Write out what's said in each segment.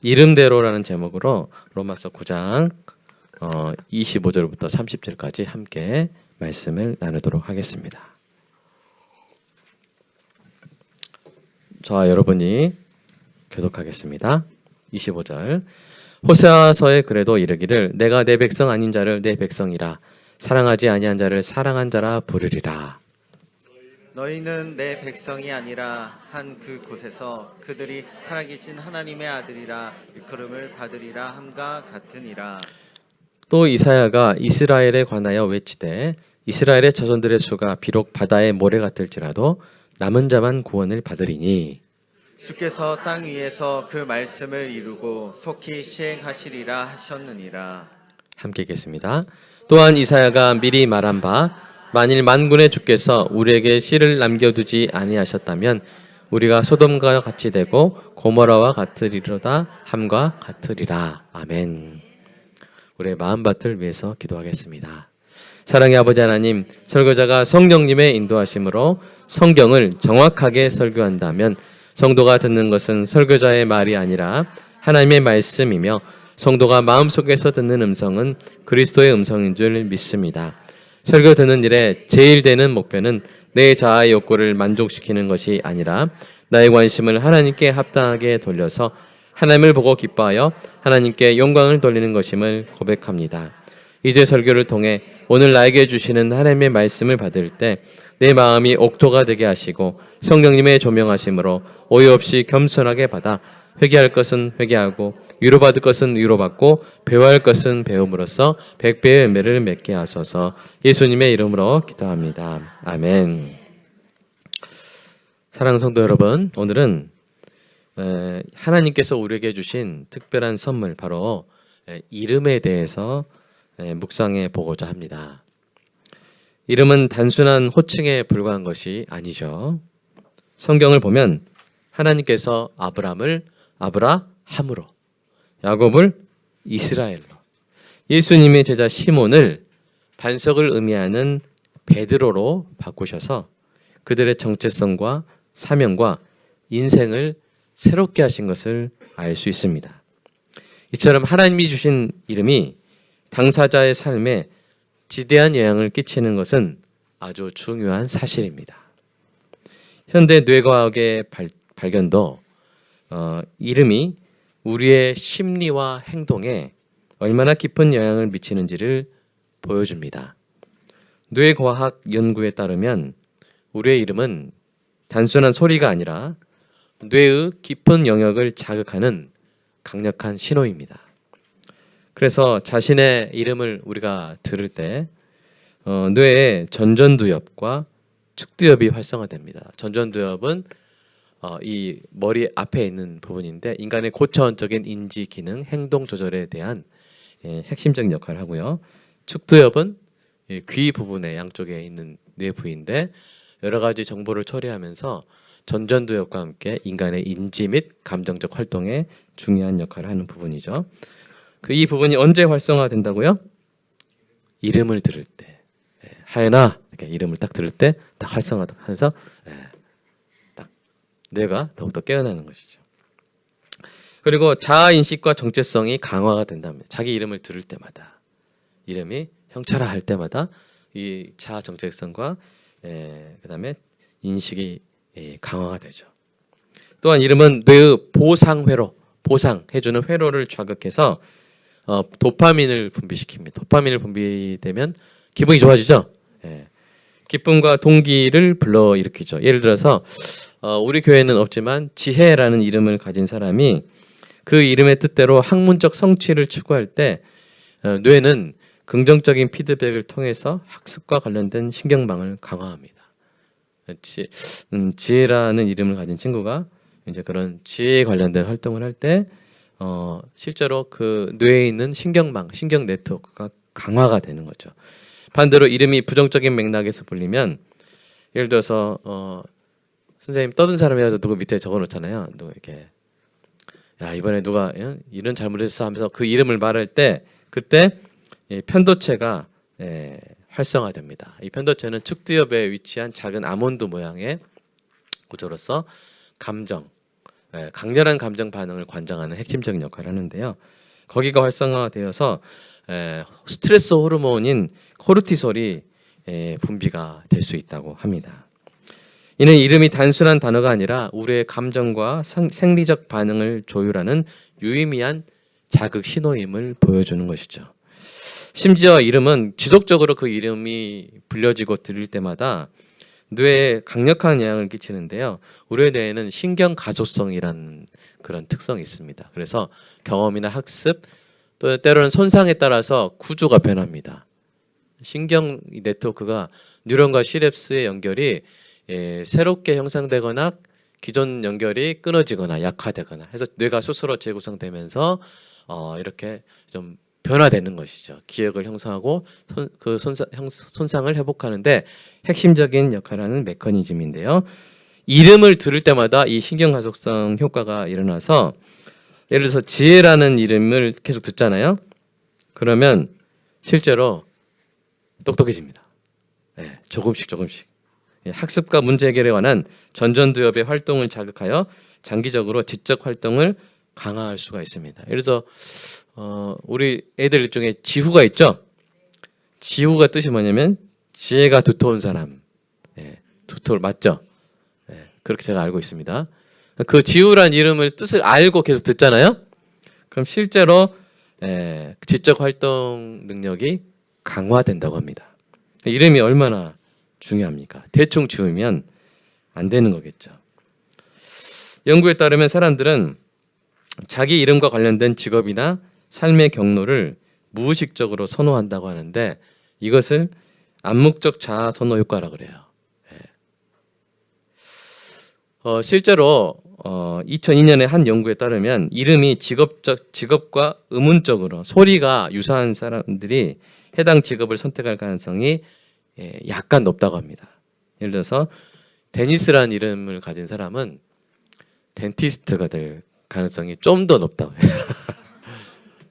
이름대로라는 제목으로 로마서 9장 25절부터 30절까지 함께 말씀을 나누도록 하겠습니다. 저와 여러분이 교독하겠습니다. 25절. 호세아서에 그래도 이르기를 내가 내 백성 아닌 자를 내 백성이라 사랑하지 아니한 자를 사랑한 자라 부르리라. 너희는 내 백성이 아니라 한 그 곳에서 그들이 살아계신 하나님의 아들이라 일컬음을 받으리라 함과 같으니라. 또 이사야가 이스라엘에 관하여 외치되 이스라엘의 자손들의 수가 비록 바다의 모래 같을지라도 남은 자만 구원을 받으리니 주께서 땅 위에서 그 말씀을 이루고 속히 시행하시리라 하셨느니라. 함께 읽겠습니다. 또한 이사야가 미리 말한 바 만일 만군의 주께서 우리에게 씨를 남겨두지 아니하셨다면 우리가 소돔과 같이 되고 고모라와 같으리로다 함과 같으리라. 아멘. 우리의 마음밭을 위해서 기도하겠습니다. 사랑의 아버지 하나님, 설교자가 성령님의 인도하심으로 성경을 정확하게 설교한다면 성도가 듣는 것은 설교자의 말이 아니라 하나님의 말씀이며 성도가 마음속에서 듣는 음성은 그리스도의 음성인 줄 믿습니다. 설교 듣는 일에 제일 되는 목표는 내 자아의 욕구를 만족시키는 것이 아니라 나의 관심을 하나님께 합당하게 돌려서 하나님을 보고 기뻐하여 하나님께 영광을 돌리는 것임을 고백합니다. 이제 설교를 통해 오늘 나에게 주시는 하나님의 말씀을 받을 때 내 마음이 옥토가 되게 하시고 성령님의 조명하심으로 오해 없이 겸손하게 받아 회개할 것은 회개하고 위로받을 것은 위로받고 배워할 것은 배움으로써 100배의 열매를 맺게 하소서. 예수님의 이름으로 기도합니다. 아멘. 사랑하는 성도 여러분, 오늘은 하나님께서 우리에게 주신 특별한 선물, 바로 이름에 대해서 묵상해 보고자 합니다. 이름은 단순한 호칭에 불과한 것이 아니죠. 성경을 보면 하나님께서 아브람을 아브라함으로, 야곱을 이스라엘로, 예수님의 제자 시몬을 반석을 의미하는 베드로로 바꾸셔서 그들의 정체성과 사명과 인생을 새롭게 하신 것을 알 수 있습니다. 이처럼 하나님이 주신 이름이 당사자의 삶에 지대한 영향을 끼치는 것은 아주 중요한 사실입니다. 현대 뇌과학의 발견도 이름이 우리의 심리와 행동에 얼마나 깊은 영향을 미치는지를 보여줍니다. 뇌과학 연구에 따르면 우리의 이름은 단순한 소리가 아니라 뇌의 깊은 영역을 자극하는 강력한 신호입니다. 그래서 자신의 이름을 우리가 들을 때 뇌의 전전두엽과 측두엽이 활성화됩니다. 전전두엽은 이 머리 앞에 있는 부분인데 인간의 고차원적인 인지 기능, 행동 조절에 대한 핵심적인 역할을 하고요. 측두엽은 귀 부분의 양쪽에 있는 뇌 부위인데 여러 가지 정보를 처리하면서 전전두엽과 함께 인간의 인지 및 감정적 활동에 중요한 역할을 하는 부분이죠. 이 부분이 언제 활성화된다고요? 이름을 들을 때. 하연아, 이렇게 이름을 딱 들을 때 딱 활성화하면서 딱 뇌가 더욱더 깨어나는 것이죠. 그리고 자아 인식과 정체성이 강화가 된답니다. 자기 이름을 들을 때마다, 이름이 형철아 할 때마다 이 자아 정체성과 그다음에 인식이 강화가 되죠. 또한 이름은 뇌의 보상회로, 보상해주는 회로를 자극해서 도파민을 분비시킵니다. 도파민을 분비되면 기분이 좋아지죠. 기쁨과 동기를 불러일으키죠. 예를 들어서 우리 교회는 없지만 지혜라는 이름을 가진 사람이 그 이름의 뜻대로 학문적 성취를 추구할 때 뇌는 긍정적인 피드백을 통해서 학습과 관련된 신경망을 강화합니다. 지혜라는 이름을 가진 친구가 이제 그런 지혜에 관련된 활동을 할 때 실제로 그 뇌에 있는 신경망, 신경 네트워크가 강화가 되는 거죠. 반대로 이름이 부정적인 맥락에서 불리면, 예를 들어서 선생님 떠든 사람이라도 누구 밑에 적어놓잖아요. 누구 이렇게 야 이번에 누가 이런 잘못했어 하면서 그 이름을 말할 때 그때 이 편도체가 활성화됩니다. 이 편도체는 측두엽에 위치한 작은 아몬드 모양의 구조로서 감정, 강렬한 감정 반응을 관장하는 핵심적인 역할을 하는데요. 거기가 활성화되어서 스트레스 호르몬인 코르티솔이 분비가 될 수 있다고 합니다. 이는 이름이 단순한 단어가 아니라 우리의 감정과 생리적 반응을 조율하는 유의미한 자극 신호임을 보여주는 것이죠. 심지어 이름은 지속적으로 그 이름이 불려지고 들릴 때마다 뇌에 강력한 영향을 끼치는데요. 우리 뇌에는 신경 가소성이라는 그런 특성이 있습니다. 그래서 경험이나 학습 또 때로는 손상에 따라서 구조가 변합니다. 신경 네트워크가 뉴런과 시냅스의 연결이 새롭게 형성되거나 기존 연결이 끊어지거나 약화되거나 해서 뇌가 스스로 재구성되면서 이렇게 좀 변화되는 것이죠. 기억을 형성하고 그 손상을 회복하는데 핵심적인 역할을 하는 메커니즘인데요. 이름을 들을 때마다 이 신경가속성 효과가 일어나서 예를 들어서 지혜라는 이름을 계속 듣잖아요. 그러면 실제로 똑똑해집니다. 조금씩 학습과 문제 해결에 관한 전전두엽의 활동을 자극하여 장기적으로 지적 활동을 강화할 수가 있습니다. 예를 들어서 우리 애들 중에 지후가 있죠. 지후가 뜻이 뭐냐면 지혜가 두터운 사람. 두터울 맞죠? 그렇게 제가 알고 있습니다. 그 지후란 이름을 뜻을 알고 계속 듣잖아요. 그럼 실제로 지적 활동 능력이 강화된다고 합니다. 이름이 얼마나 중요합니까? 대충 지으면 안 되는 거겠죠. 연구에 따르면 사람들은 자기 이름과 관련된 직업이나 삶의 경로를 무의식적으로 선호한다고 하는데 이것을 암묵적 자아 선호 효과라고 그래요. 실제로 2002년에 한 연구에 따르면 이름이 직업과 의문적으로 소리가 유사한 사람들이 해당 직업을 선택할 가능성이 약간 높다고 합니다. 예를 들어서 데니스라는 이름을 가진 사람은 덴티스트가 될 가능성이 좀 더 높다고 해요.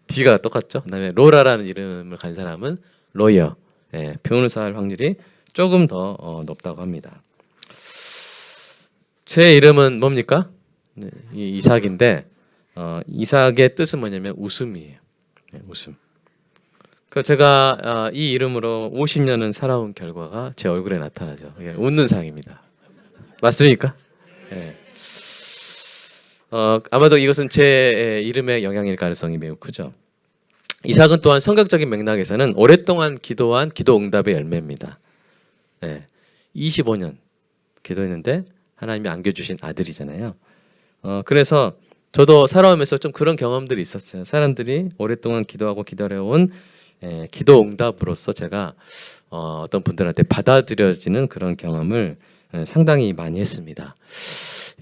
D가 똑같죠. 그다음에 로라라는 이름을 가진 사람은 로이어, 변호사 할 확률이 조금 더 높다고 합니다. 제 이름은 뭡니까? 이삭인데 이삭의 뜻은 뭐냐면 웃음이에요. 웃음. 그 제가 이 이름으로 50년은 살아온 결과가 제 얼굴에 나타나죠. 웃는 상입니다. 맞습니까? 아마도 이것은 제 이름의 영향일 가능성이 매우 크죠. 이삭은 또한 성격적인 맥락에서는 오랫동안 기도한 기도 응답의 열매입니다. 25년 기도했는데 하나님이 안겨주신 아들이잖아요. 그래서 저도 살아오면서 좀 그런 경험들이 있었어요. 사람들이 오랫동안 기도하고 기다려온 기도 응답으로서 제가 어떤 분들한테 받아들여지는 그런 경험을 상당히 많이 했습니다.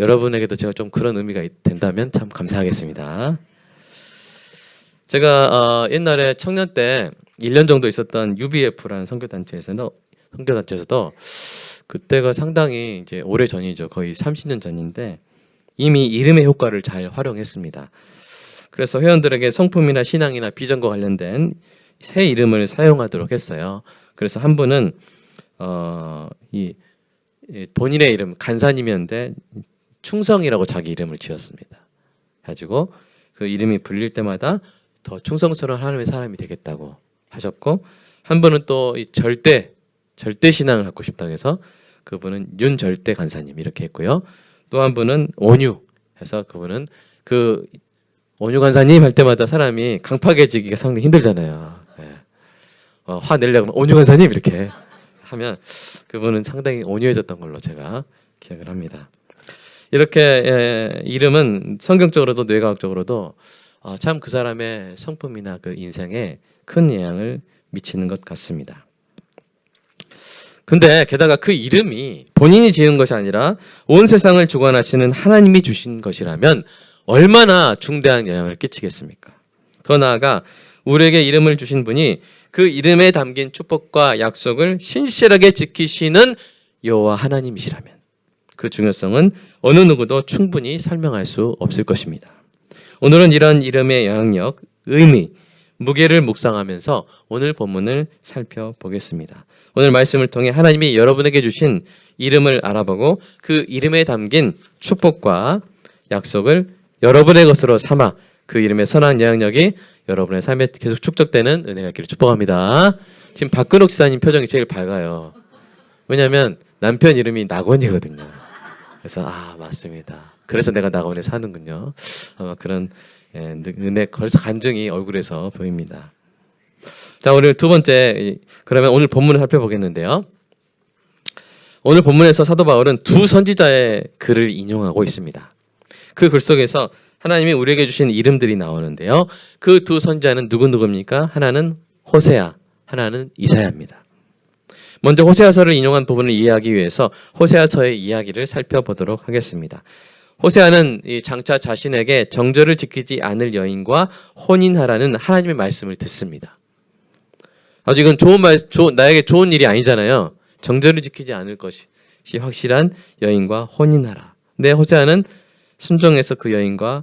여러분에게도 제가 좀 그런 의미가 된다면 참 감사하겠습니다. 제가 옛날에 청년 때 1년 정도 있었던 UBF라는 선교단체에서도 그때가 상당히 이제 오래 전이죠. 거의 30년 전인데 이미 이름의 효과를 잘 활용했습니다. 그래서 회원들에게 성품이나 신앙이나 비전과 관련된 새 이름을 사용하도록 했어요. 그래서 한 분은 본인의 이름 간사님이었는데 충성이라고 자기 이름을 지었습니다. 가지고 그 이름이 불릴 때마다 더 충성스러운 하나님의 사람이 되겠다고 하셨고, 한 분은 또 이 절대 신앙을 갖고 싶다고 해서 그분은 윤절대 간사님 이렇게 했고요. 또 한 분은 온유 해서 그분은 그 온유 간사님 할 때마다 사람이 강팍해지기가 상당히 힘들잖아요. 화 내려고 하면 온유 간사님 이렇게 하면 그분은 상당히 온유해졌던 걸로 제가 기억을 합니다. 이렇게 이름은 성경적으로도 뇌과학적으로도 참 그 사람의 성품이나 그 인생에 큰 영향을 미치는 것 같습니다. 근데 게다가 그 이름이 본인이 지은 것이 아니라 온 세상을 주관하시는 하나님이 주신 것이라면 얼마나 중대한 영향을 끼치겠습니까? 더 나아가 우리에게 이름을 주신 분이 그 이름에 담긴 축복과 약속을 신실하게 지키시는 여호와 하나님이시라면 그 중요성은 어느 누구도 충분히 설명할 수 없을 것입니다. 오늘은 이런 이름의 영향력, 의미, 무게를 묵상하면서 오늘 본문을 살펴보겠습니다. 오늘 말씀을 통해 하나님이 여러분에게 주신 이름을 알아보고 그 이름에 담긴 축복과 약속을 여러분의 것으로 삼아 그 이름의 선한 영향력이 여러분의 삶에 계속 축적되는 은혜가 있기를 축복합니다. 지금 박근옥 지사님 표정이 제일 밝아요. 왜냐하면 남편 이름이 낙원이거든요. 그래서 맞습니다. 그래서 내가 낙원에 사는군요. 아마 그런 은혜 벌써 간증이 얼굴에서 보입니다. 자, 오늘 두 번째, 그러면 오늘 본문을 살펴보겠는데요. 오늘 본문에서 사도 바울은 두 선지자의 글을 인용하고 있습니다. 그 글 속에서 하나님이 우리에게 주신 이름들이 나오는데요. 그 두 선지자는 누구입니까? 하나는 호세아, 하나는 이사야입니다. 먼저 호세아서를 인용한 부분을 이해하기 위해서 호세아서의 이야기를 살펴보도록 하겠습니다. 호세아는 장차 자신에게 정절을 지키지 않을 여인과 혼인하라는 하나님의 말씀을 듣습니다. 아주 이건 나에게 좋은 일이 아니잖아요. 정절을 지키지 않을 것이 확실한 여인과 혼인하라. 근데 호세아는 순종해서 그 여인과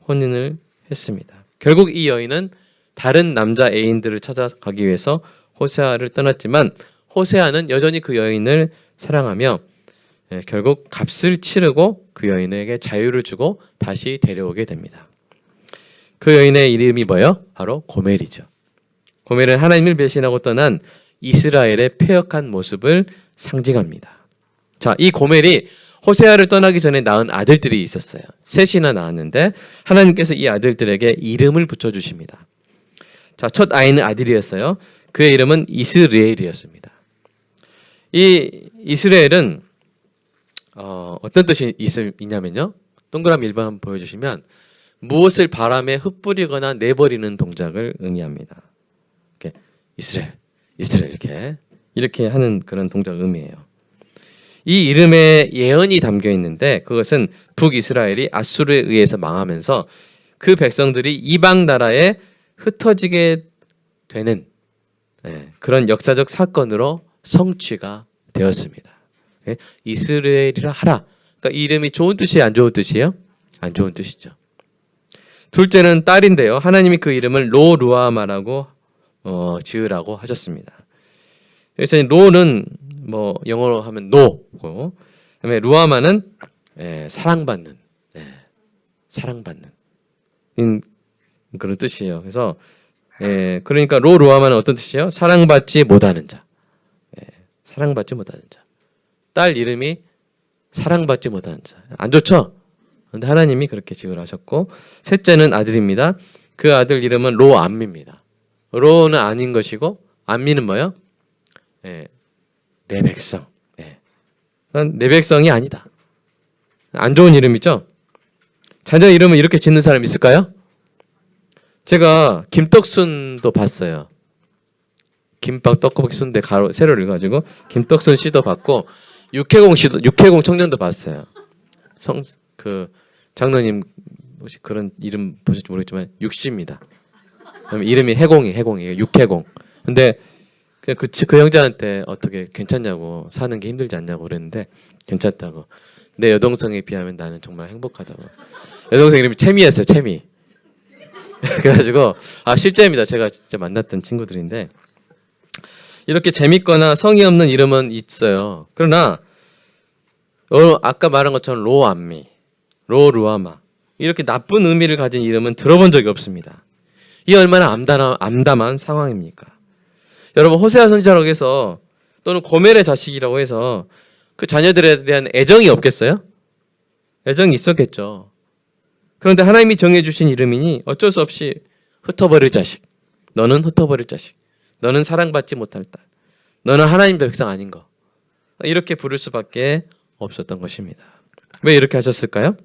혼인을 했습니다. 결국 이 여인은 다른 남자 애인들을 찾아가기 위해서 호세아를 떠났지만 호세아는 여전히 그 여인을 사랑하며 결국 값을 치르고 그 여인에게 자유를 주고 다시 데려오게 됩니다. 그 여인의 이름이 뭐예요? 바로 고멜이죠. 고멜은 하나님을 배신하고 떠난 이스라엘의 패역한 모습을 상징합니다. 자, 이 고멜이 호세아를 떠나기 전에 낳은 아들들이 있었어요. 셋이나 낳았는데 하나님께서 이 아들들에게 이름을 붙여주십니다. 자, 첫 아이는 아들이었어요. 그의 이름은 이스르엘이었습니다. 이 이스라엘은 어떤 뜻이 있냐면요. 동그라미 1번 한번 보여주시면 무엇을 바람에 흩뿌리거나 내버리는 동작을 의미합니다. 이렇게 이스라엘 이렇게 하는 그런 동작을 의미해요. 이 이름에 예언이 담겨 있는데 그것은 북이스라엘이 아수르에 의해서 망하면서 그 백성들이 이방 나라에 흩어지게 되는 그런 역사적 사건으로 성취가 되었습니다. 이스라엘이라 하라. 그러니까 이 이름이 좋은 뜻이에요, 안 좋은 뜻이에요? 안 좋은 뜻이죠. 둘째는 딸인데요. 하나님이 그 이름을 로루아마라고 지으라고 하셨습니다. 그래서 로는 영어로 하면 노고, 그다음에 루아마는 사랑받는, 사랑받는 그런 뜻이에요. 그래서 그러니까 로루아마는 어떤 뜻이에요? 사랑받지 못하는 자. 사랑받지 못하는 자. 딸 이름이 사랑받지 못하는 자. 안 좋죠? 그런데 하나님이 그렇게 지으라 하셨고, 셋째는 아들입니다. 그 아들 이름은 로암미입니다. 로는 아닌 것이고 암미는 뭐예요? 내 백성. 내 백성이 아니다. 안 좋은 이름이죠? 자녀 이름을 이렇게 짓는 사람 있을까요? 제가 김떡순도 봤어요. 김밥 떡볶이 순대 가로 세로를 가지고 김떡순 씨도 봤고 육해공 청년도 봤어요. 장로님 혹시 그런 이름 보실지 모르겠지만 육씨입니다. 이름이 해공이에요. 육해공. 근데 그 형제한테 어떻게 괜찮냐고, 사는 게 힘들지 않냐고 그랬는데 괜찮다고. 내 여동생에 비하면 나는 정말 행복하다고. 여동생 이름이 채미였어요. 채미. 그래가지고 실제입니다. 제가 진짜 만났던 친구들인데 이렇게 재밌거나 성의 없는 이름은 있어요. 그러나 아까 말한 것처럼 로암미, 로루아마 이렇게 나쁜 의미를 가진 이름은 들어본 적이 없습니다. 이 얼마나 암담한 상황입니까? 여러분, 호세아 선지자라고 해서 또는 고멜의 자식이라고 해서 그 자녀들에 대한 애정이 없겠어요? 애정이 있었겠죠. 그런데 하나님이 정해주신 이름이니 어쩔 수 없이 흩어버릴 자식, 너는 흩어버릴 자식, 너는 사랑받지 못할 딸, 너는 하나님 백성 아닌 거, 이렇게 부를 수밖에 없었던 것입니다. 왜 이렇게 하셨을까요?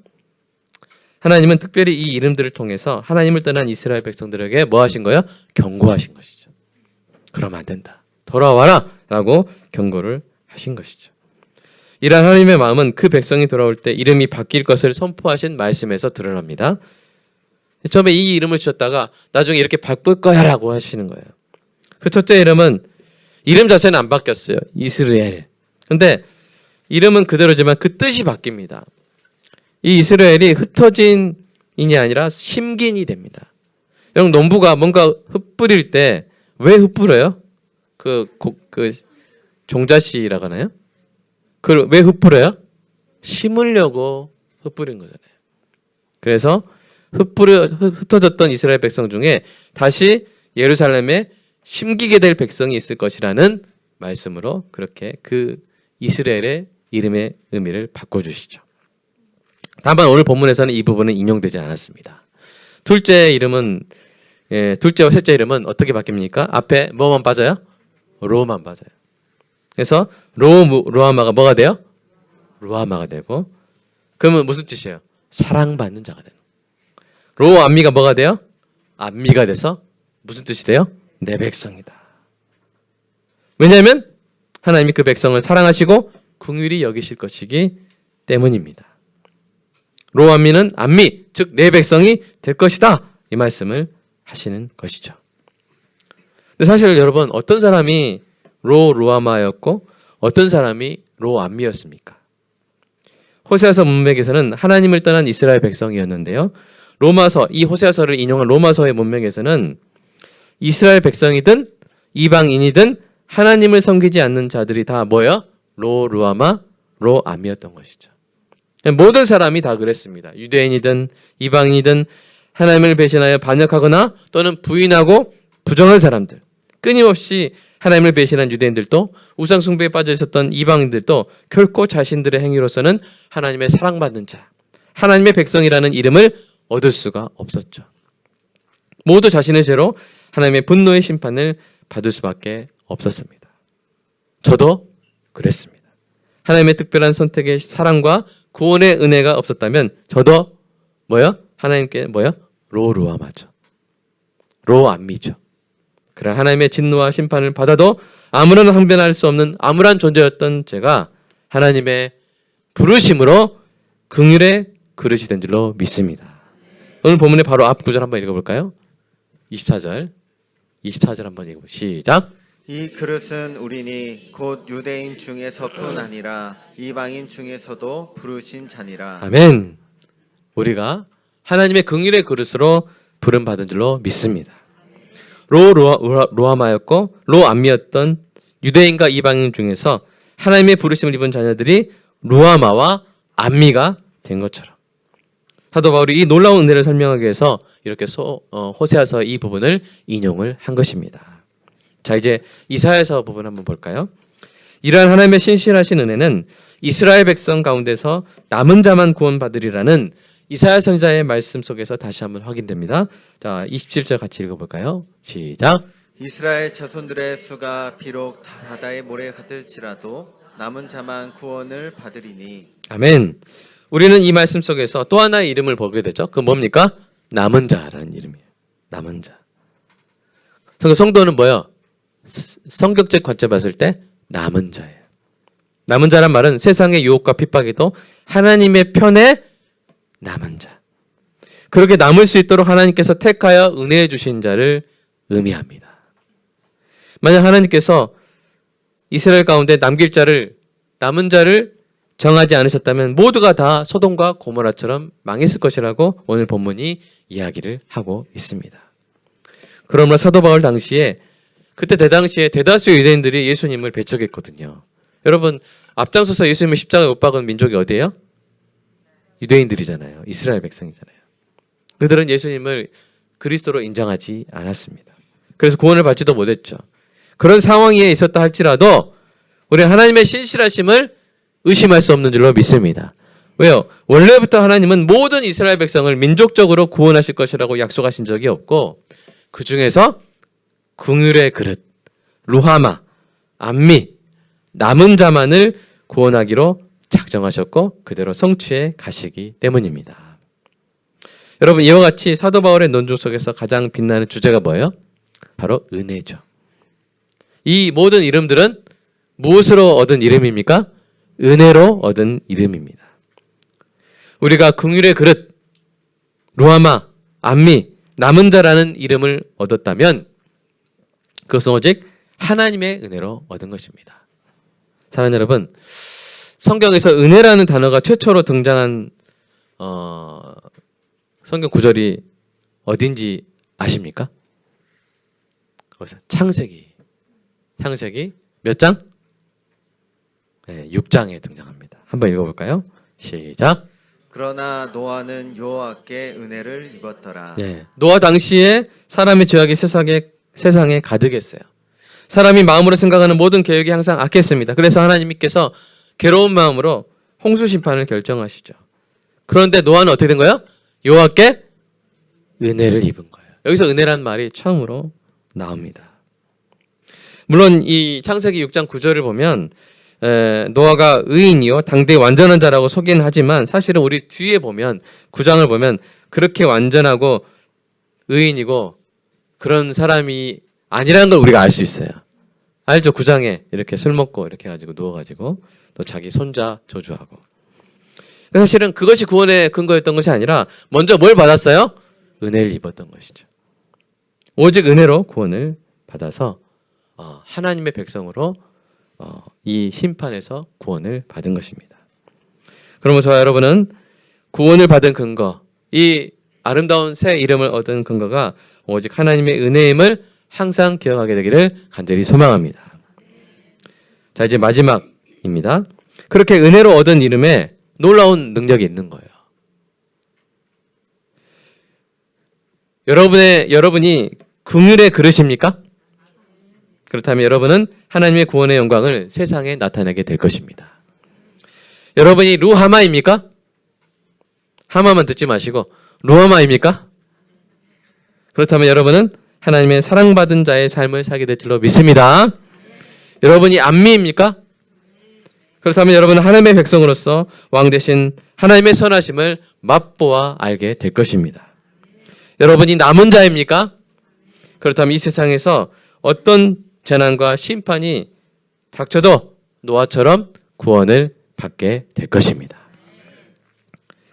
하나님은 특별히 이 이름들을 통해서 하나님을 떠난 이스라엘 백성들에게 뭐 하신 거예요? 경고하신 것이죠. 그러면 안 된다. 돌아와라! 라고 경고를 하신 것이죠. 이러한 하나님의 마음은 그 백성이 돌아올 때 이름이 바뀔 것을 선포하신 말씀에서 드러납니다. 처음에 이 이름을 주셨다가 나중에 이렇게 바꿀 거야 라고 하시는 거예요. 그 첫째 이름은 이름 자체는 안 바뀌었어요. 이스라엘. 근데 이름은 그대로지만 그 뜻이 바뀝니다. 이 이스라엘이 흩어진이 아니라 심긴이 됩니다. 여러분, 농부가 뭔가 흩뿌릴 때 왜 흩뿌려요? 그 종자씨라고 하나요? 왜 흩뿌려요? 심으려고 흩뿌린 거잖아요. 그래서 흩어졌던 이스라엘 백성 중에 다시 예루살렘에 심기게 될 백성이 있을 것이라는 말씀으로 그렇게 그 이스라엘의 이름의 의미를 바꿔주시죠. 다만 오늘 본문에서는 이 부분은 인용되지 않았습니다. 둘째 이름은 둘째와 셋째 이름은 어떻게 바뀝니까? 앞에 뭐만 빠져요? 로만 빠져요. 그래서 로아마가 뭐가 돼요? 루아마가 되고, 그러면 무슨 뜻이에요? 사랑받는 자가 되는. 로암미가 뭐가 돼요? 암미가 돼서 무슨 뜻이 돼요? 내 백성이다. 왜냐하면 하나님이 그 백성을 사랑하시고 긍휼히 여기실 것이기 때문입니다. 로암미는 암미, 즉 내 백성이 될 것이다. 이 말씀을 하시는 것이죠. 근데 사실 여러분, 어떤 사람이 로루아마였고 어떤 사람이 로암미였습니까? 호세아서 문맥에서는 하나님을 떠난 이스라엘 백성이었는데요. 로마서, 이 호세아서를 인용한 로마서의 문맥에서는 이스라엘 백성이든 이방인이든 하나님을 섬기지 않는 자들이 다 뭐예요? 로루아마, 로암이었던 것이죠. 모든 사람이 다 그랬습니다. 유대인이든 이방인이든 하나님을 배신하여 반역하거나 또는 부인하고 부정한 사람들, 끊임없이 하나님을 배신한 유대인들도 우상 숭배에 빠져 있었던 이방인들도 결코 자신들의 행위로서는 하나님의 사랑받는 자, 하나님의 백성이라는 이름을 얻을 수가 없었죠. 모두 자신의 죄로 하나님의 분노의 심판을 받을 수밖에 없었습니다. 저도 그랬습니다. 하나님의 특별한 선택의 사랑과 구원의 은혜가 없었다면 저도 뭐요? 하나님께 뭐요? 로루아마죠. 로암미죠. 그러나 하나님의 진노와 심판을 받아도 아무런 항변할 수 없는 암울한 존재였던 제가 하나님의 부르심으로 긍휼의 그릇이 된 줄로 믿습니다. 오늘 본문의 바로 앞 구절 한번 읽어볼까요? 24절 한번 읽어보시죠. 시작. 이 그릇은 우리니 곧 유대인 중에서뿐 아니라 이방인 중에서도 부르신 자니라. 아멘. 우리가 하나님의 긍휼의 그릇으로 부름받은 줄로 믿습니다. 로아마였고 로암미였던 유대인과 이방인 중에서 하나님의 부르심을 입은 자녀들이 루아마와 암미가 된 것처럼 사도 바울이 이 놀라운 은혜를 설명하기 위해서 이렇게 호세아서 이 부분을 인용을 한 것입니다. 자, 이제 이사야서 부분 한번 볼까요? 이러한 하나님의 신실하신 은혜는 이스라엘 백성 가운데서 남은 자만 구원받으리라는 이사야 선지자의 말씀 속에서 다시 한번 확인됩니다. 자, 27절 같이 읽어볼까요? 시작. 이스라엘 자손들의 수가 비록 바다의 모래 같을지라도 남은 자만 구원을 받으리니. 아멘. 우리는 이 말씀 속에서 또 하나의 이름을 보게 되죠. 그 뭡니까? 남은 자라는 이름이에요. 남은 자. 성도는 뭐예요? 성격적 관점 봤을 때 남은 자예요. 남은 자란 말은 세상의 유혹과 핍박에도 하나님의 편에 남은 자. 그렇게 남을 수 있도록 하나님께서 택하여 은혜해 주신 자를 의미합니다. 만약 하나님께서 이스라엘 가운데 남은 자를 정하지 않으셨다면 모두가 다 소돔과 고모라처럼 망했을 것이라고 오늘 본문이 이야기를 하고 있습니다. 그러므로 사도 바울 당시에 그때 대당시에 대다수의 유대인들이 예수님을 배척했거든요. 여러분, 앞장서서 예수님을 십자가에 못 박은 민족이 어디예요? 유대인들이잖아요. 이스라엘 백성이잖아요. 그들은 예수님을 그리스도로 인정하지 않았습니다. 그래서 구원을 받지도 못했죠. 그런 상황에 있었다 할지라도 우리는 하나님의 신실하심을 의심할 수 없는 줄로 믿습니다. 왜요? 원래부터 하나님은 모든 이스라엘 백성을 민족적으로 구원하실 것이라고 약속하신 적이 없고 그 중에서 긍휼의 그릇, 루하마, 암미, 남은 자만을 구원하기로 작정하셨고 그대로 성취해 가시기 때문입니다. 여러분, 이와 같이 사도 바울의 논중 속에서 가장 빛나는 주제가 뭐예요? 바로 은혜죠. 이 모든 이름들은 무엇으로 얻은 이름입니까? 은혜로 얻은 이름입니다. 우리가 긍휼의 그릇, 루하마, 암미, 남은 자라는 이름을 얻었다면 그것은 오직 하나님의 은혜로 얻은 것입니다. 사랑하는 여러분, 성경에서 은혜라는 단어가 최초로 등장한 성경 구절이 어딘지 아십니까? 창세기 몇 장? 네, 6장에 등장합니다. 한번 읽어볼까요? 시작. 그러나 노아는 여호와께 은혜를 입었더라. 네. 노아 당시에 사람의 죄악이 세상에 가득했어요. 사람이 마음으로 생각하는 모든 계획이 항상 악했습니다. 그래서 하나님께서 괴로운 마음으로 홍수 심판을 결정하시죠. 그런데 노아는 어떻게 된 거예요? 여호와께 은혜를 입은 거예요. 여기서 은혜란 말이 처음으로 나옵니다. 물론 이 창세기 6장 9절을 보면 노아가 의인이요 당대의 완전한 자라고 소개는 하지만 사실은 우리 뒤에 보면 9장을 보면 그렇게 완전하고 의인이고 그런 사람이 아니라는 걸 우리가 알 수 있어요. 알죠? 9장에 이렇게 술 먹고 이렇게 해가지고 누워가지고 또 자기 손자 저주하고. 사실은 그것이 구원의 근거였던 것이 아니라 먼저 뭘 받았어요? 은혜를 입었던 것이죠. 오직 은혜로 구원을 받아서 하나님의 백성으로 이 심판에서 구원을 받은 것입니다. 그러면 저와 여러분은 구원을 받은 근거, 이 아름다운 새 이름을 얻은 근거가 오직 하나님의 은혜임을 항상 기억하게 되기를 간절히 소망합니다. 자, 이제 마지막입니다. 그렇게 은혜로 얻은 이름에 놀라운 능력이 있는 거예요. 여러분이 긍휼의 그릇입니까? 그렇다면 여러분은 하나님의 구원의 영광을 세상에 나타내게 될 것입니다. 여러분이 루하마입니까? 하마만 듣지 마시고 루하마입니까? 그렇다면 여러분은 하나님의 사랑받은 자의 삶을 살게 될 줄로 믿습니다. 여러분이 안미입니까? 그렇다면 여러분은 하나님의 백성으로서 왕 대신 하나님의 선하심을 맛보아 알게 될 것입니다. 여러분이 남은 자입니까? 그렇다면 이 세상에서 어떤 재난과 심판이 닥쳐도 노아처럼 구원을 받게 될 것입니다.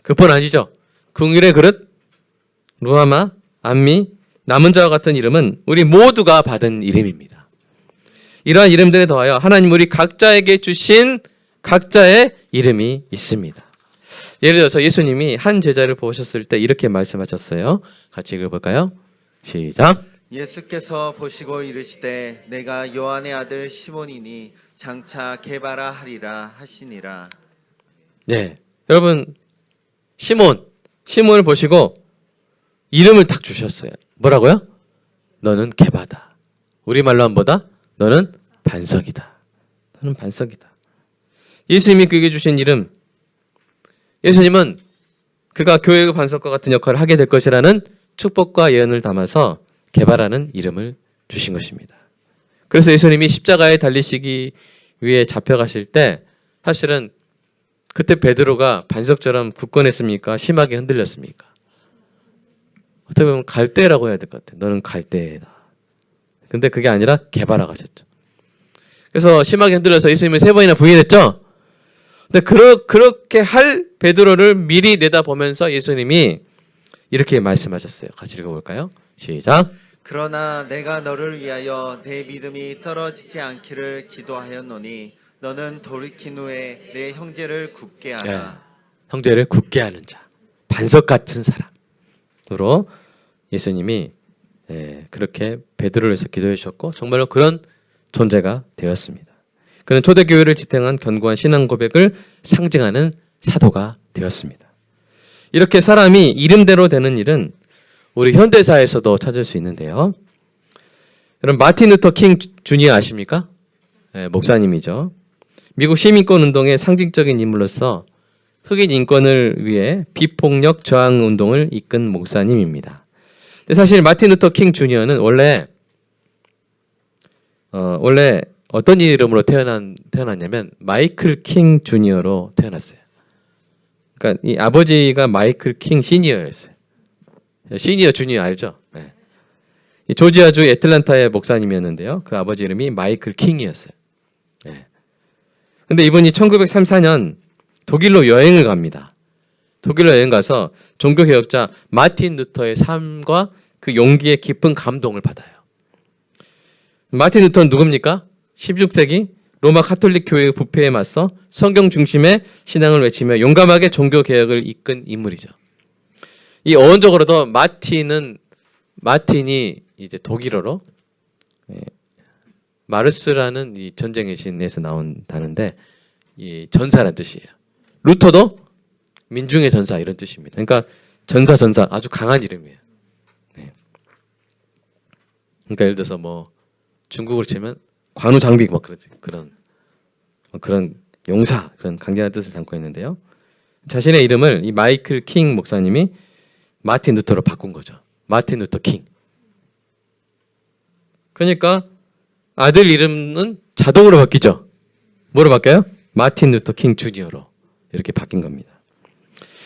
그뿐 아니죠. 긍휼의 그릇, 루하마, 안미, 남은 자와 같은 이름은 우리 모두가 받은 이름입니다. 이러한 이름들에 더하여 하나님 우리 각자에게 주신 각자의 이름이 있습니다. 예를 들어서 예수님이 한 제자를 보셨을 때 이렇게 말씀하셨어요. 같이 읽어볼까요? 시작. 예수께서 보시고 이르시되 내가 요한의 아들 시몬이니 장차 게바라 하리라 하시니라. 네, 여러분 시몬을 보시고 이름을 딱 주셨어요. 뭐라고요? 너는 게바다. 우리말로 한보다 너는 반석이다. 너는 반석이다. 예수님이 그에게 주신 이름, 예수님은 그가 교회의 반석과 같은 역할을 하게 될 것이라는 축복과 예언을 담아서 게바라는 이름을 주신 것입니다. 그래서 예수님이 십자가에 달리시기 위해 잡혀가실 때 사실은 그때 베드로가 반석처럼 굳건했습니까? 심하게 흔들렸습니까? 어떻게 보면 갈대라고 해야 될 것 같아요. 너는 갈대다. 근데 그게 아니라 게바라가 하셨죠. 그래서 심하게 흔들려서 예수님을 3번이나 부인했죠. 근데 그렇게 할 베드로를 미리 내다보면서 예수님이 이렇게 말씀하셨어요. 같이 읽어볼까요? 시작. 그러나 내가 너를 위하여 내 믿음이 떨어지지 않기를 기도하였노니 너는 돌이킨 후에 내 형제를 굳게 하라. 네. 형제를 굳게 하는 자. 반석 같은 사람으로 예수님이 그렇게 베드로를 위해서 기도해 주셨고 정말로 그런 존재가 되었습니다. 그는 초대교회를 지탱한 견고한 신앙 고백을 상징하는 사도가 되었습니다. 이렇게 사람이 이름대로 되는 일은 우리 현대사에서도 찾을 수 있는데요. 여러분 마틴 루터 킹 주니어 아십니까? 목사님이죠. 미국 시민권 운동의 상징적인 인물로서 흑인 인권을 위해 비폭력 저항 운동을 이끈 목사님입니다. 근데 사실 마틴 루터 킹 주니어는 원래 어떤 이름으로 태어났냐면 마이클 킹 주니어로 태어났어요. 그러니까 이 아버지가 마이클 킹 시니어였어요. 시니어 주니어 알죠? 네. 이 조지아주 애틀랜타의 목사님이었는데요. 그 아버지 이름이 마이클 킹이었어요. 네. 근데 이분이 1934년 독일로 여행을 갑니다. 독일로 여행 가서 종교개혁자 마틴 루터의 삶과 그 용기에 깊은 감동을 받아요. 마틴 루터는 누굽니까? 16세기 로마 카톨릭 교회의 부패에 맞서 성경 중심의 신앙을 외치며 용감하게 종교개혁을 이끈 인물이죠. 이 어원적으로도 마틴이 이제 독일어로 마르스라는 이 전쟁의 신에서 나온 단어인데 이 전사라는 뜻이에요. 루터도 민중의 전사 이런 뜻입니다. 그러니까 전사 아주 강한 이름이에요. 네. 그러니까 예를 들어서 뭐 중국으로 치면 관우장비 뭐 그런 용사 그런 강렬한 뜻을 담고 있는데요. 자신의 이름을 이 마이클 킹 목사님이 마틴 루터로 바꾼 거죠. 마틴 루터 킹. 그러니까 아들 이름은 자동으로 바뀌죠. 뭐로 바뀌어요? 마틴 루터 킹 주니어로 이렇게 바뀐 겁니다.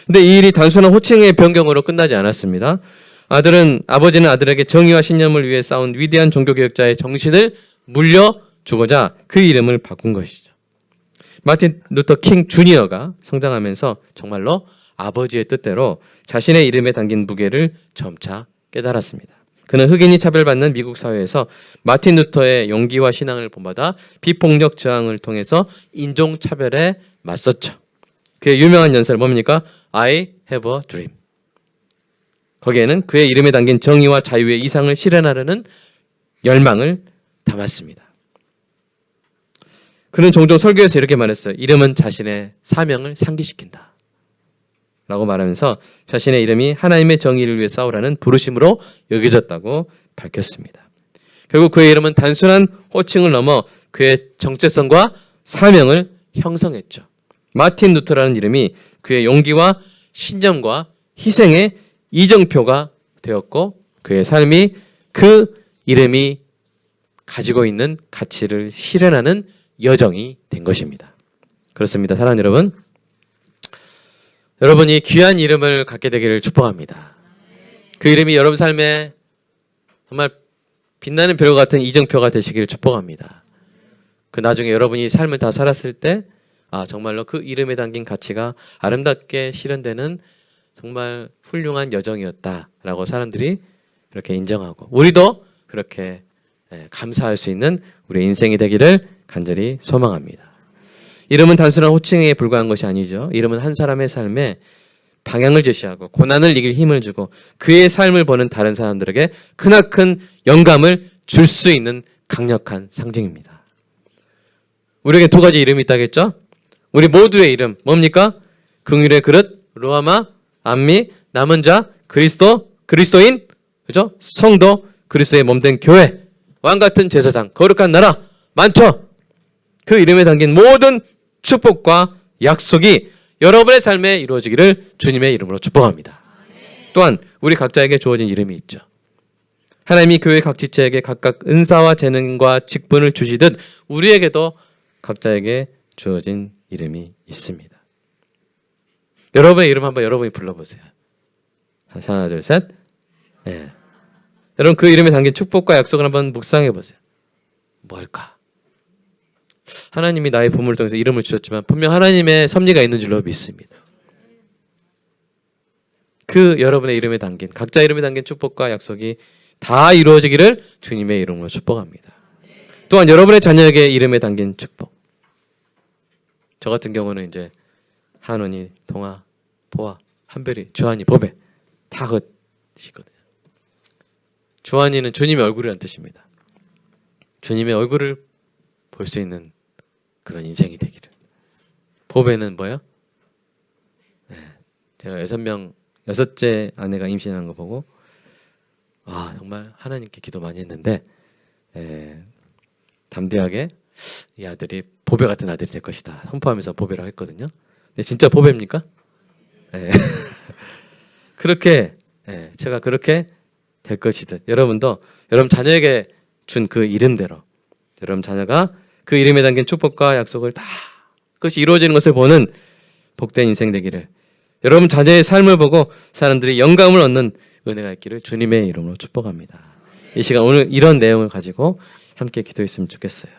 근데 이 일이 단순한 호칭의 변경으로 끝나지 않았습니다. 아버지는 아들에게 정의와 신념을 위해 싸운 위대한 종교개혁자의 정신을 물려주고자 그 이름을 바꾼 것이죠. 마틴 루터 킹 주니어가 성장하면서 정말로 아버지의 뜻대로 자신의 이름에 담긴 무게를 점차 깨달았습니다. 그는 흑인이 차별받는 미국 사회에서 마틴 루터의 용기와 신앙을 본받아 비폭력 저항을 통해서 인종차별에 맞섰죠. 그의 유명한 연설 뭡니까? I have a dream. 거기에는 그의 이름에 담긴 정의와 자유의 이상을 실현하려는 열망을 담았습니다. 그는 종종 설교에서 이렇게 말했어요. 이름은 자신의 사명을 상기시킨다. 라고 말하면서 자신의 이름이 하나님의 정의를 위해 싸우라는 부르심으로 여겨졌다고 밝혔습니다. 결국 그의 이름은 단순한 호칭을 넘어 그의 정체성과 사명을 형성했죠. 마틴 루터라는 이름이 그의 용기와 신념과 희생의 이정표가 되었고 그의 삶이 그 이름이 가지고 있는 가치를 실현하는 여정이 된 것입니다. 그렇습니다. 사랑하는 여러분. 여러분이 귀한 이름을 갖게 되기를 축복합니다. 그 이름이 여러분 삶에 정말 빛나는 별과 같은 이정표가 되시기를 축복합니다. 그 나중에 여러분이 삶을 다 살았을 때 정말로 그 이름에 담긴 가치가 아름답게 실현되는 정말 훌륭한 여정이었다라고 사람들이 그렇게 인정하고 우리도 그렇게 감사할 수 있는 우리의 인생이 되기를 간절히 소망합니다. 이름은 단순한 호칭에 불과한 것이 아니죠. 이름은 한 사람의 삶에 방향을 제시하고 고난을 이길 힘을 주고 그의 삶을 보는 다른 사람들에게 크나큰 영감을 줄 수 있는 강력한 상징입니다. 우리에게 두 가지 이름이 있다겠죠? 우리 모두의 이름 뭡니까? 긍휼의 그릇, 루아마, 안미, 남은 자, 그리스도인, 그죠? 성도, 그리스도의 몸된 교회, 왕같은 제사장, 거룩한 나라 많죠? 그 이름에 담긴 모든 축복과 약속이 여러분의 삶에 이루어지기를 주님의 이름으로 축복합니다. 또한 우리 각자에게 주어진 이름이 있죠. 하나님이 교회 각 지체에게 각각 은사와 재능과 직분을 주시듯 우리에게도 각자에게 주어진 이름이 있습니다. 여러분의 이름 한번 여러분이 불러보세요. 하나, 둘, 셋. 네. 여러분 그 이름에 담긴 축복과 약속을 한번 묵상해 보세요. 뭘까? 하나님이 나의 부모를 통해서 이름을 주셨지만 분명 하나님의 섭리가 있는 줄로 믿습니다. 그 여러분의 이름에 담긴 각자 이름에 담긴 축복과 약속이 다 이루어지기를 주님의 이름으로 축복합니다. 또한 여러분의 자녀에게 이름에 담긴 축복. 저 같은 경우는 이제 한원이, 동아, 보아, 한별이, 주한이, 보배 다 그것이거든요. 주한이는 주님의 얼굴이라는 뜻입니다. 주님의 얼굴을 볼 수 있는 그런 인생이 되기를. 보배는 뭐예요? 네, 제가 6째 아내가 임신하는 거 보고 정말 하나님께 기도 많이 했는데 담대하게 이 아들이 보배 같은 아들이 될 것이다 선포하면서 보배라고 했거든요. 근데 진짜 보배입니까? 네. 그렇게 제가 그렇게 될 것이듯 여러분도 여러분 자녀에게 준 그 이름대로 여러분 자녀가 그 이름에 담긴 축복과 약속을 다 그것이 이루어지는 것을 보는 복된 인생 되기를 여러분 자녀의 삶을 보고 사람들이 영감을 얻는 은혜가 있기를 주님의 이름으로 축복합니다. 이 시간 오늘 이런 내용을 가지고 함께 기도했으면 좋겠어요.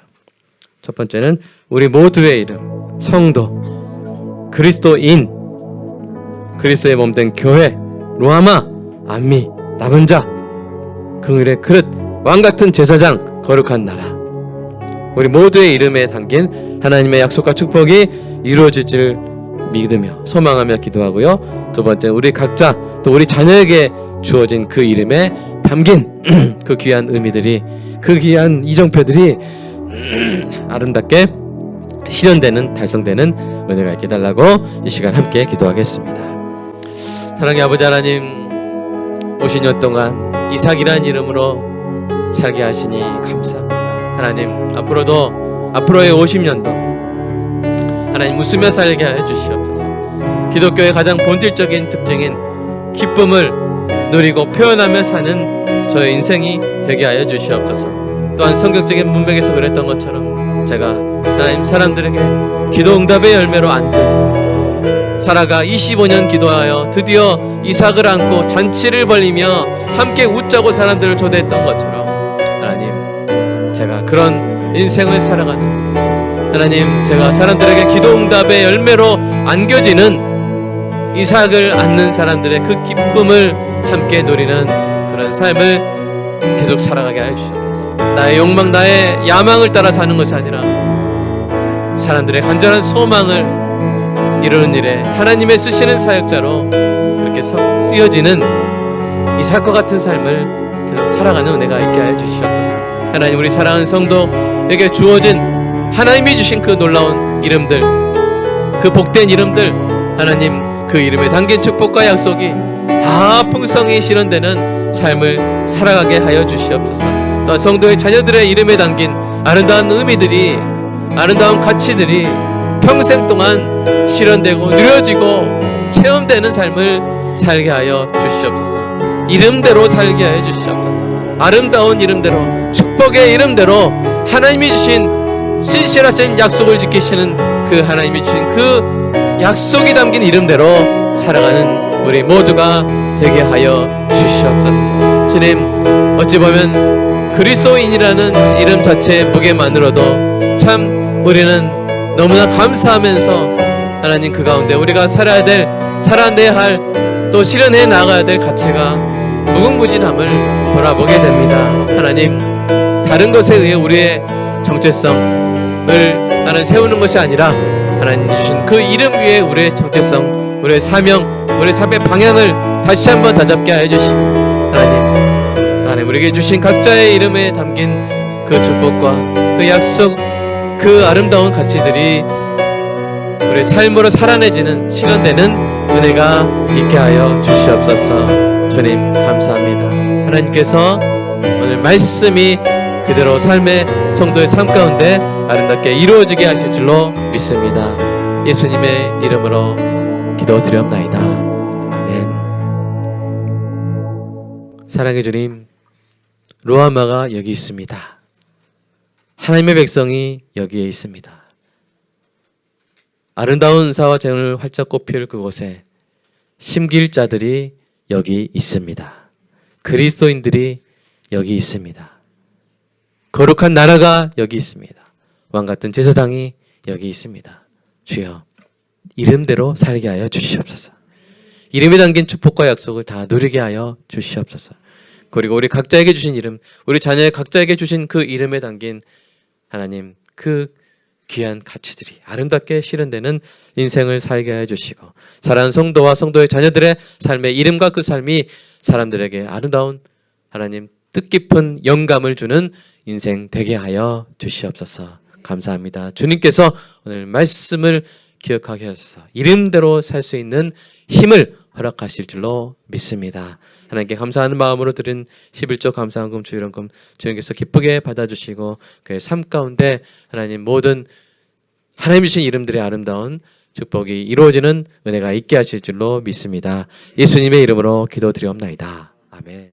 첫 번째는 우리 모두의 이름 성도 그리스도인 그리스도의 몸된 교회 로아마 안미 남은 자 긍휼의 그릇 왕같은 제사장 거룩한 나라 우리 모두의 이름에 담긴 하나님의 약속과 축복이 이루어질지를 믿으며 소망하며 기도하고요. 두 번째 우리 각자 또 우리 자녀에게 주어진 그 이름에 담긴 그 귀한 의미들이 그 귀한 이정표들이 아름답게 실현되는 달성되는 은혜가 있게 해달라고 이 시간 함께 기도하겠습니다. 사랑의 아버지 하나님, 50년 동안 이삭이라는 이름으로 살게 하시니 감사합니다. 하나님, 앞으로의 50년도 하나님 웃으며 살게 하여 주시옵소서. 기독교의 가장 본질적인 특징인 기쁨을 누리고 표현하며 사는 저의 인생이 되게 하여 주시옵소서. 또한 성경적인 문맥에서 그랬던 것처럼 제가 하나님 사람들에게 기도 응답의 열매로 안겨져 사라가 25년 기도하여 드디어 이삭을 안고 잔치를 벌이며 함께 웃자고 사람들을 초대했던 것처럼 하나님, 제가 그런 인생을 살아가는 하나님, 제가 사람들에게 기도 응답의 열매로 안겨지는 이삭을 안는 사람들의 그 기쁨을 함께 누리는 그런 삶을 계속 살아가게 하여 주시옵소서. 나의 욕망, 나의 야망을 따라 사는 것이 아니라 사람들의 간절한 소망을 이루는 일에 하나님의 쓰시는 사역자로 그렇게 쓰여지는 이삭과 같은 삶을 계속 살아가는 은혜가 있게 하여 주시옵소서. 하나님, 우리 사랑하는 성도에게 주어진 하나님이 주신 그 놀라운 이름들, 그 복된 이름들, 하나님 그 이름에 담긴 축복과 약속이 다 풍성히 실현되는 삶을 살아가게 하여 주시옵소서. 또한 성도의 자녀들의 이름에 담긴 아름다운 의미들이, 아름다운 가치들이 평생 동안 실현되고 누려지고 체험되는 삶을 살게 하여 주시옵소서. 이름대로 살게 하여 주시옵소서. 아름다운 이름대로, 축복의 이름대로 하나님이 주신 신실하신 약속을 지키시는 그 하나님이 주신 그 약속이 담긴 이름대로 살아가는 우리 모두가 되게 하여 주시옵소서. 주님, 어찌 보면 그리스도인이라는 이름 자체의 무게만으로도 참 우리는 너무나 감사하면서 하나님 그 가운데 우리가 살아내야 할 또 실현해 나가야 될 가치가 무궁무진함을 돌아보게 됩니다. 하나님, 다른 것에 의해 우리의 정체성을 하나님 세우는 것이 아니라 하나님 주신 그 이름 위에 우리의 정체성, 우리의 사명, 우리의 삶의 방향을 다시 한번 다잡게 하여 주시고 하나님 우리에게 주신 각자의 이름에 담긴 그 축복과 그 약속, 그 아름다운 가치들이 우리의 삶으로 살아내지는 실현되는 은혜가 있게 하여 주시옵소서. 주님 감사합니다. 하나님께서 오늘 말씀이 그대로 삶의 성도의 삶 가운데 아름답게 이루어지게 하실 줄로 믿습니다. 예수님의 이름으로 기도드리옵나이다. 아멘. 사랑의 주님, 루아마가 여기 있습니다. 하나님의 백성이 여기에 있습니다. 아름다운 은사와 재능을 활짝 꽃필 그곳에 심길 자들이 여기 있습니다. 그리스도인들이 여기 있습니다. 거룩한 나라가 여기 있습니다. 왕같은 제사장이 여기 있습니다. 주여, 이름대로 살게 하여 주시옵소서. 이름에 담긴 축복과 약속을 다 누리게 하여 주시옵소서. 그리고 우리 각자에게 주신 이름, 우리 자녀의 각자에게 주신 그 이름에 담긴 하나님 그 귀한 가치들이 아름답게 실현되는 인생을 살게 해주시고 사랑하는 성도와 성도의 자녀들의 삶의 이름과 그 삶이 사람들에게 아름다운 하나님 뜻깊은 영감을 주는 인생 되게 하여 주시옵소서. 감사합니다. 주님께서 오늘 말씀을 기억하게 하셔서 이름대로 살 수 있는 힘을 허락하실 줄로 믿습니다. 하나님께 감사하는 마음으로 드린 11조 감사헌금 주일헌금 주님께서 기쁘게 받아주시고 그의 삶 가운데 하나님 모든 하나님 주신 이름들의 아름다운 축복이 이루어지는 은혜가 있게 하실 줄로 믿습니다. 예수님의 이름으로 기도드리옵나이다. 아멘.